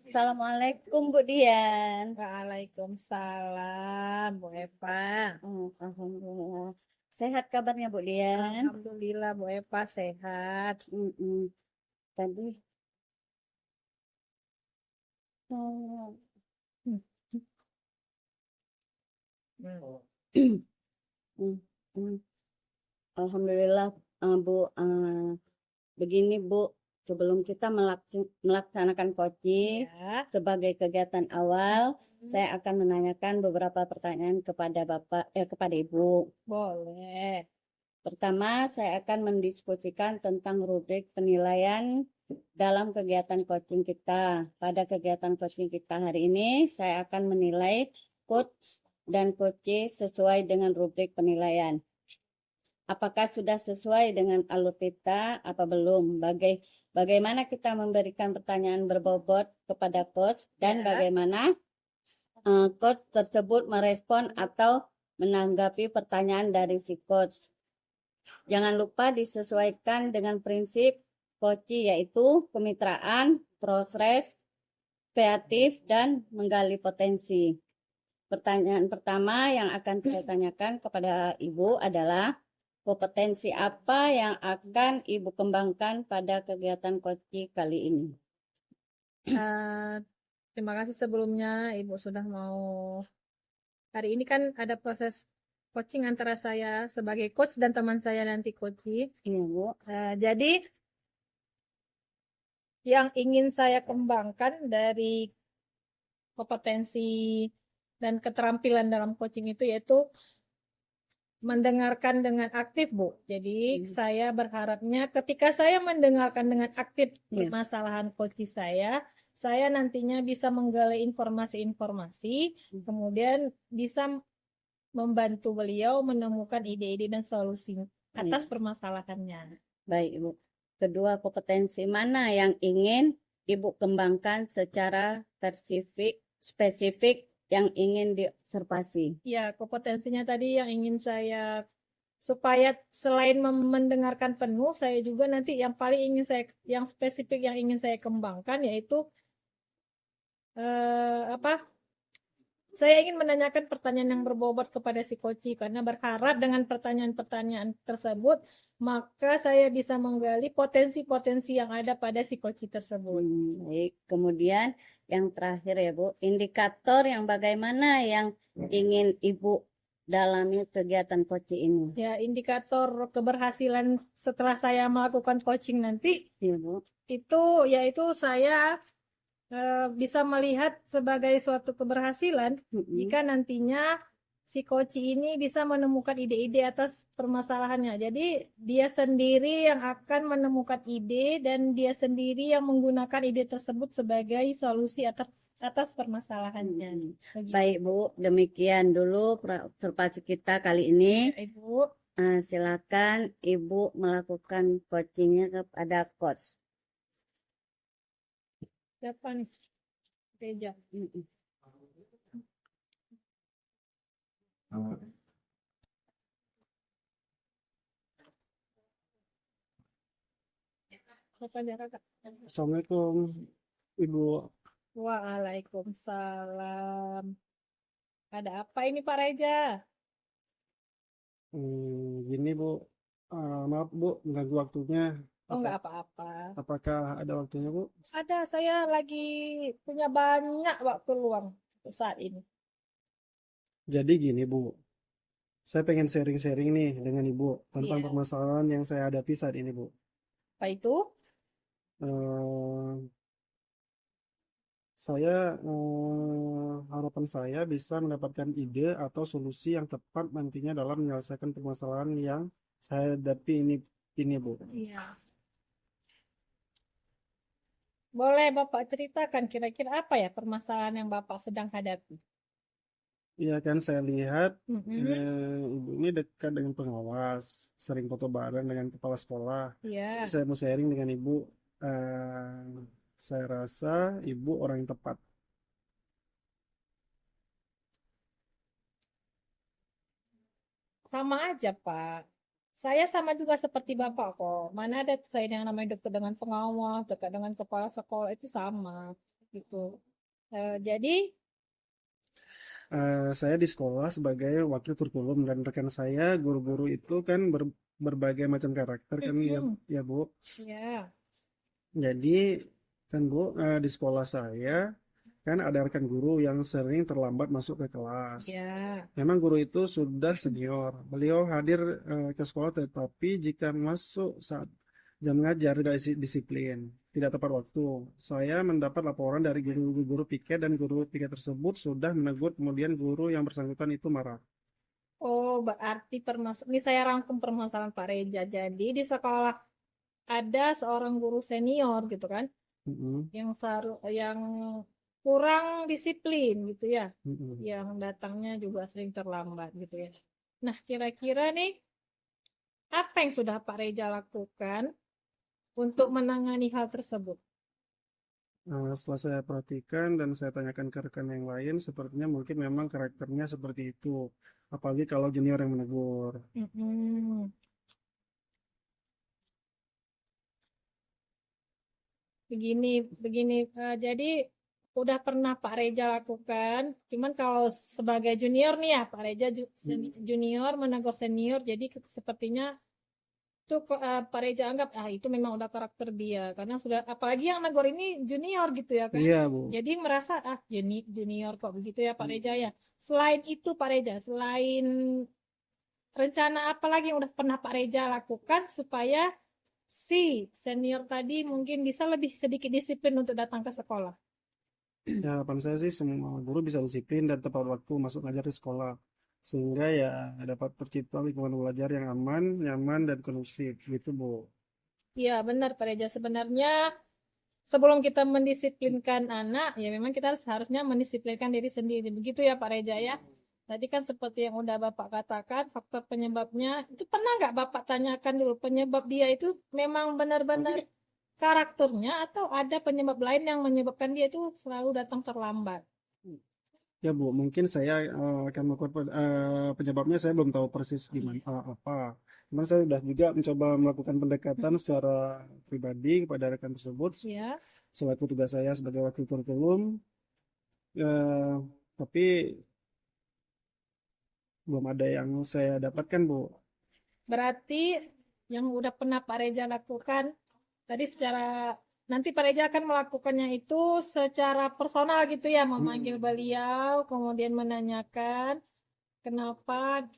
Assalamualaikum Bu Dian. Waalaikumsalam, Bu Eva. Alhamdulillah. Sehat kabarnya Bu Dian? Alhamdulillah, Bu Eva sehat. Mm-mm. Tadi oh, mm, mm. Alhamdulillah Bu. Begini Bu, sebelum kita melaksanakan coaching Ya, sebagai kegiatan awal, saya akan menanyakan beberapa pertanyaan kepada kepada Ibu. boleh. Pertama, saya akan mendiskusikan tentang rubrik penilaian dalam kegiatan coaching kita. Pada kegiatan coaching kita hari ini, saya akan menilai coach dan coachee sesuai dengan rubrik penilaian. Apakah sudah sesuai dengan alur kita, apa belum? Bagaimana kita memberikan pertanyaan berbobot kepada coach dan Ya. bagaimana coach tersebut merespon atau menanggapi pertanyaan dari si coach. Jangan lupa disesuaikan dengan prinsip coaching, yaitu kemitraan, proses, kreatif, dan menggali potensi. Pertanyaan pertama yang akan saya tanyakan kepada Ibu adalah kompetensi apa yang akan Ibu kembangkan pada kegiatan coaching kali ini? Terima kasih sebelumnya Ibu sudah mau. Hari ini kan ada proses coaching antara saya sebagai coach dan teman saya nanti coaching. Iya Bu. Jadi yang ingin saya kembangkan dari kompetensi dan keterampilan dalam coaching itu yaitu mendengarkan dengan aktif, Bu. Jadi saya berharapnya ketika saya mendengarkan dengan aktif permasalahan coaching saya nantinya bisa menggali informasi-informasi, kemudian bisa membantu beliau menemukan ide-ide dan solusi atas permasalahannya. Baik Ibu. Kedua, kompetensi mana yang ingin Ibu kembangkan secara spesifik yang ingin diobservasi? Ya, kompetensinya tadi yang ingin saya supaya selain mendengarkan penuh, saya juga nanti yang paling ingin yang spesifik yang ingin saya kembangkan yaitu saya ingin menanyakan pertanyaan yang berbobot kepada si coach karena berharap dengan pertanyaan-pertanyaan tersebut maka saya bisa menggali potensi-potensi yang ada pada si coach tersebut. Baik, kemudian yang terakhir ya Bu, indikator yang bagaimana yang ingin Ibu dalami kegiatan coaching ini? Ya, indikator keberhasilan setelah saya melakukan coaching nanti Ya Bu. yaitu saya bisa melihat sebagai suatu keberhasilan jika nantinya si coach ini bisa menemukan ide-ide atas permasalahannya. Jadi dia sendiri yang akan menemukan ide dan dia sendiri yang menggunakan ide tersebut sebagai solusi atas permasalahannya. Baik Bu, demikian dulu observasi kita kali ini. Ya, Ibu. Silakan Ibu melakukan coachingnya kepada coach. Siapa nih? Reja. Assalamualaikum Ibu. Waalaikumsalam. Ada apa ini Pak Reja? Gini Bu, maaf Bu mengganggu waktunya. Oh, nggak apa-apa. Apakah ada waktunya Bu? Ada, saya lagi punya banyak waktu luang untuk saat ini. Jadi gini Bu, saya pengen sharing-sharing nih dengan Ibu tentang Iya. permasalahan yang saya hadapi saat ini Bu. Apa itu? Harapan saya bisa mendapatkan ide atau solusi yang tepat nantinya dalam menyelesaikan permasalahan yang saya hadapi ini Bu. Iya. Boleh Bapak ceritakan kira-kira apa ya permasalahan yang Bapak sedang hadapi? Iya kan saya lihat Ibu ini dekat dengan pengawas, sering foto bareng dengan kepala sekolah. Iya. Jadi saya mau sharing dengan Ibu. Saya rasa Ibu orang yang tepat. Sama aja Pak. Saya sama juga seperti Bapak kok. Mana ada saya yang namanya dekat dengan pengawas, dekat dengan kepala sekolah itu sama gitu. Jadi Saya di sekolah sebagai wakil kurikulum dan rekan saya guru-guru itu kan berbagai macam karakter kan ya, mm-mm, ya Bu. ya, Jadi kan Bu, di sekolah saya kan ada rekan guru yang sering terlambat masuk ke kelas. ya. Memang guru itu sudah senior. Beliau hadir ke sekolah tetapi jika masuk saat jam ngajar tidak disiplin, tidak tepat waktu. Saya mendapat laporan dari guru-guru piket dan guru piket tersebut sudah menegur, kemudian guru yang bersangkutan itu marah. Oh, berarti ini saya rangkum permasalahan Pak Reja. Jadi di sekolah ada seorang guru senior gitu kan, Mm-mm, yang kurang disiplin gitu ya, mm-mm. yang datangnya juga sering terlambat gitu ya. Nah, kira-kira nih apa yang sudah Pak Reja lakukan untuk menangani hal tersebut? Setelah saya perhatikan dan saya tanyakan ke rekan yang lain, sepertinya mungkin memang karakternya seperti itu. Apalagi kalau junior yang menegur. Mm-mm. Begini, begini. Jadi udah pernah Pak Reja lakukan. Cuman kalau sebagai junior nih ya, Pak Reja junior menegur senior. Jadi sepertinya tuh Pak Reja anggap itu memang udah karakter dia. Karena sudah apalagi yang negor ini junior gitu ya kan. Iya, Bu. Jadi merasa junior kok begitu ya Pak Reja ya. Selain itu Pak Reja, selain rencana apa lagi yang udah pernah Pak Reja lakukan supaya si senior tadi mungkin bisa lebih sedikit disiplin untuk datang ke sekolah. Ya, harapan saya sih semua guru bisa disiplin dan tepat waktu masuk ngajar di sekolah. Sehingga ya dapat tercipta lingkungan belajar yang aman, nyaman, dan kondusif. Gitu, Bu. Iya, benar Pak Reja. Sebenarnya sebelum kita mendisiplinkan anak, ya memang kita seharusnya mendisiplinkan diri sendiri. Begitu ya Pak Reja ya. Tadi kan seperti yang udah Bapak katakan, faktor penyebabnya, itu pernah nggak Bapak tanyakan dulu, penyebab dia itu memang benar-benar karakternya atau ada penyebab lain yang menyebabkan dia itu selalu datang terlambat? Ya, Bu, mungkin saya akan melakukan penyebabnya saya belum tahu persis gimana apa. Cuman saya sudah juga mencoba melakukan pendekatan secara pribadi kepada rekan tersebut Ya, selaku tugas saya sebagai wakil kurikulum. Eh, tapi belum ada yang saya dapatkan, Bu. berarti yang udah pernah Pak Reja lakukan, tadi nanti Pak Reja akan melakukannya itu secara personal gitu ya, memanggil beliau, kemudian menanyakan kenapa.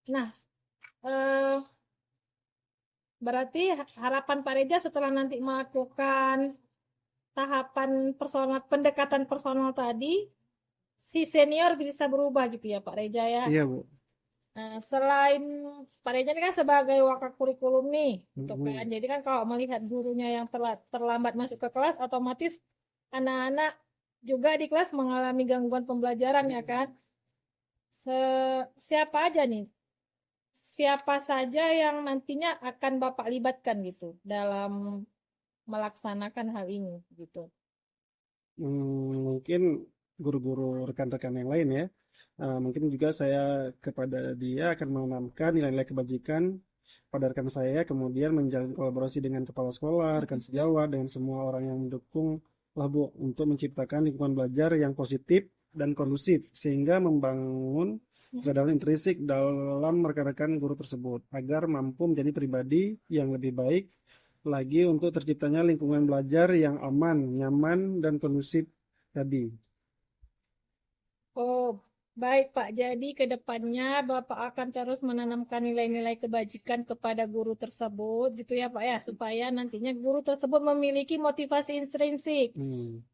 Nah, eh, berarti harapan Pak Reja setelah nanti melakukan tahapan personal, pendekatan personal tadi, si senior bisa berubah gitu ya Pak Reja ya. Iya, Bu. Nah, selain Pak Reja ini kan sebagai wakil kurikulum nih, gitu kan. Mm-mm. Jadi kan kalau melihat gurunya yang terlambat masuk ke kelas, otomatis anak-anak juga di kelas mengalami gangguan pembelajaran ya kan. Siapa aja nih? Siapa saja yang nantinya akan Bapak libatkan gitu dalam melaksanakan hal ini gitu. Mungkin guru-guru rekan-rekan yang lain ya. Mungkin juga saya kepada dia akan menanamkan nilai-nilai kebajikan pada rekan saya, kemudian menjalin kolaborasi dengan kepala sekolah, rekan sejawat, dengan semua orang yang mendukung lah Bu, untuk menciptakan lingkungan belajar yang positif dan kondusif, sehingga membangun kesadaran intrinsik dalam rekan-rekan guru tersebut, agar mampu menjadi pribadi yang lebih baik lagi untuk terciptanya lingkungan belajar yang aman, nyaman, dan kondusif tadi. Oh, baik Pak. Jadi ke depannya Bapak akan terus menanamkan nilai-nilai kebajikan kepada guru tersebut, gitu ya Pak ya, supaya nantinya guru tersebut memiliki motivasi intrinsik.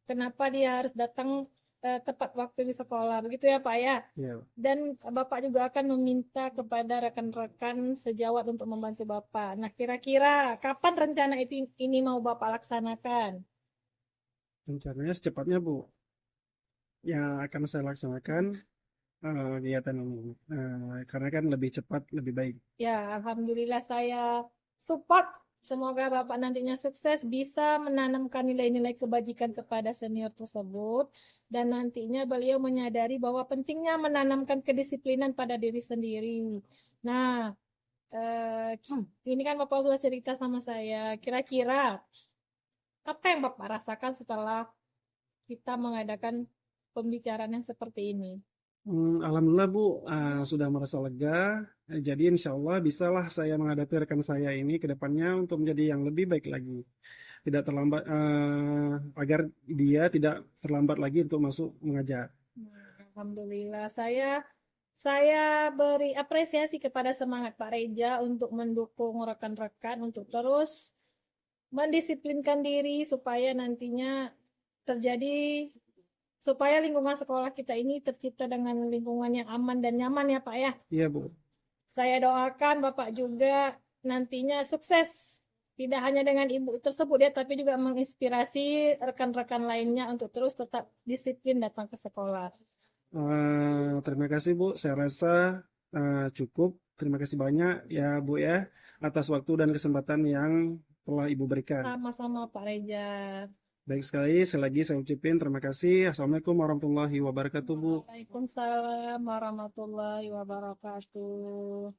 Kenapa dia harus datang tepat waktu di sekolah, begitu ya Pak ya. Ya, Dan Bapak juga akan meminta kepada rekan-rekan sejawat untuk membantu Bapak. Nah, kira-kira kapan rencana ini mau Bapak laksanakan? rencananya secepatnya Bu, yang akan saya laksanakan kegiatan ini, karena kan lebih cepat, lebih baik. Ya, alhamdulillah saya support. Semoga Bapak nantinya sukses bisa menanamkan nilai-nilai kebajikan kepada senior tersebut dan nantinya beliau menyadari bahwa pentingnya menanamkan kedisiplinan pada diri sendiri. Nah, ini kan Bapak sudah cerita sama saya. Kira-kira apa yang Bapak rasakan setelah kita mengadakan pembicaraan yang seperti ini? Alhamdulillah Bu, sudah merasa lega. Jadi insya Allah bisalah saya menghadapi rekan saya ini ke depannya untuk menjadi yang lebih baik lagi. Tidak terlambat, agar dia tidak terlambat lagi untuk masuk mengajar. Alhamdulillah, saya beri apresiasi kepada semangat Pak Reja untuk mendukung rekan-rekan untuk terus mendisiplinkan diri supaya nantinya supaya lingkungan sekolah kita ini tercipta dengan lingkungan yang aman dan nyaman ya Pak ya. Iya Bu. Saya doakan Bapak juga nantinya sukses. Tidak hanya dengan ibu tersebut ya, tapi juga menginspirasi rekan-rekan lainnya untuk terus tetap disiplin datang ke sekolah. Terima kasih Bu, saya rasa cukup. Terima kasih banyak ya Bu ya atas waktu dan kesempatan yang telah Ibu berikan. Sama-sama Pak Reja. Baik sekali lagi saya ucapin terima kasih. Assalamualaikum warahmatullahi wabarakatuh Bu. Waalaikumsalam warahmatullahi wabarakatuh.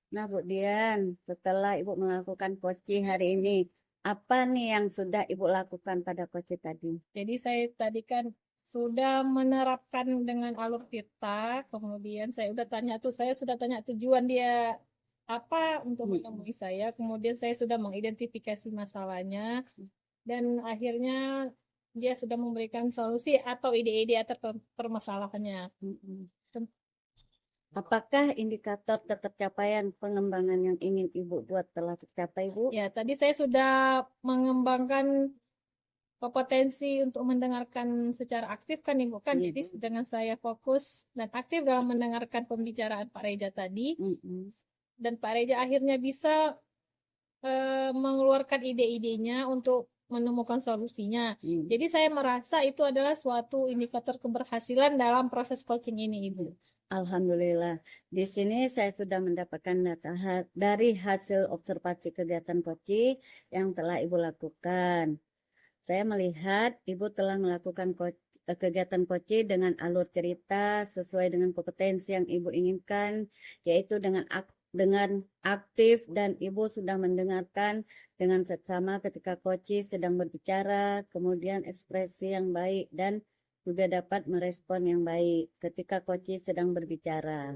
Nah, Bu Dian, setelah Ibu melakukan koci hari ini, apa nih yang sudah Ibu lakukan pada koci tadi? Jadi saya tadi kan sudah menerapkan dengan alur kita, kemudian saya sudah tanya tujuan dia apa untuk menemui saya, kemudian saya sudah mengidentifikasi masalahnya, dan akhirnya dia sudah memberikan solusi atau ide-ide atas permasalahannya. Apakah indikator ketercapaian pengembangan yang ingin Ibu buat telah tercapai, Bu? Ya, tadi saya sudah mengembangkan kompetensi untuk mendengarkan secara aktif kan Ibu kan. Jadi dengan saya fokus dan aktif dalam mendengarkan pembicaraan Pak Reja tadi, dan Pak Reja akhirnya bisa mengeluarkan ide-idenya untuk menemukan solusinya. Jadi saya merasa itu adalah suatu indikator keberhasilan dalam proses coaching ini, Ibu. Alhamdulillah. Di sini saya sudah mendapatkan data dari hasil observasi kegiatan koci yang telah Ibu lakukan. Saya melihat Ibu telah melakukan kegiatan koci dengan alur cerita sesuai dengan kompetensi yang Ibu inginkan, yaitu dengan aktif, dan Ibu sudah mendengarkan dengan seksama ketika koci sedang berbicara, kemudian ekspresi yang baik dan juga dapat merespon yang baik ketika koci sedang berbicara.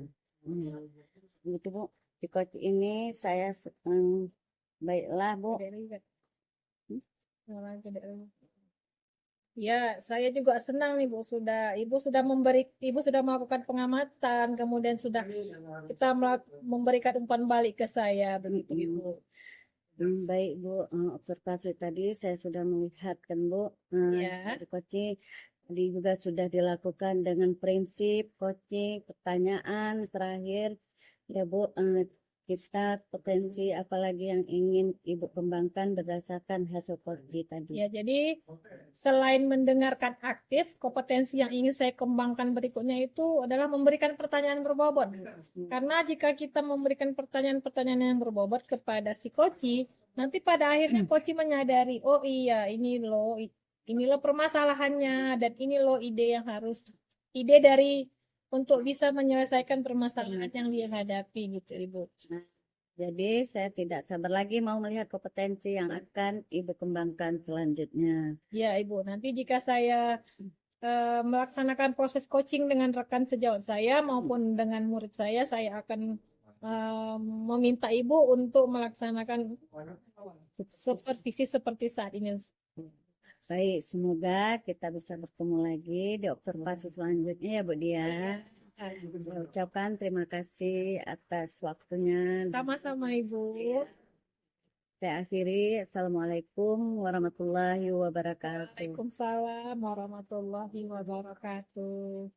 Gitu Bu, di koci ini saya baiklah Bu. Ya, saya juga senang nih Bu, Ibu sudah melakukan pengamatan, kemudian kita memberikan umpan balik ke saya begitu Ibu. Baik Bu, observasi tadi saya sudah melihat kan Bu, di koci tadi juga sudah dilakukan dengan prinsip coaching, pertanyaan terakhir ya Bu, kita potensi apalagi yang ingin Ibu kembangkan berdasarkan hasil coaching tadi. Ya, jadi selain mendengarkan aktif, kompetensi yang ingin saya kembangkan berikutnya itu adalah memberikan pertanyaan berbobot. Karena jika kita memberikan pertanyaan-pertanyaan yang berbobot kepada si coach, nanti pada akhirnya coach menyadari, oh iya ini loh permasalahannya, dan ini loh ide dari untuk bisa menyelesaikan permasalahan yang dia hadapi gitu Ibu. Nah, jadi saya tidak sabar lagi mau melihat kompetensi yang akan Ibu kembangkan selanjutnya. Ya Ibu, nanti jika saya melaksanakan proses coaching dengan rekan sejawat saya maupun dengan murid saya akan meminta Ibu untuk melaksanakan supervisi seperti saat ini. Baik, semoga kita bisa bertemu lagi di observasi selanjutnya ya Bu Dia. Saya ucapkan terima kasih atas waktunya. Sama-sama Ibu. Saya akhiri. Assalamualaikum warahmatullahi wabarakatuh. Waalaikumsalam warahmatullahi wabarakatuh.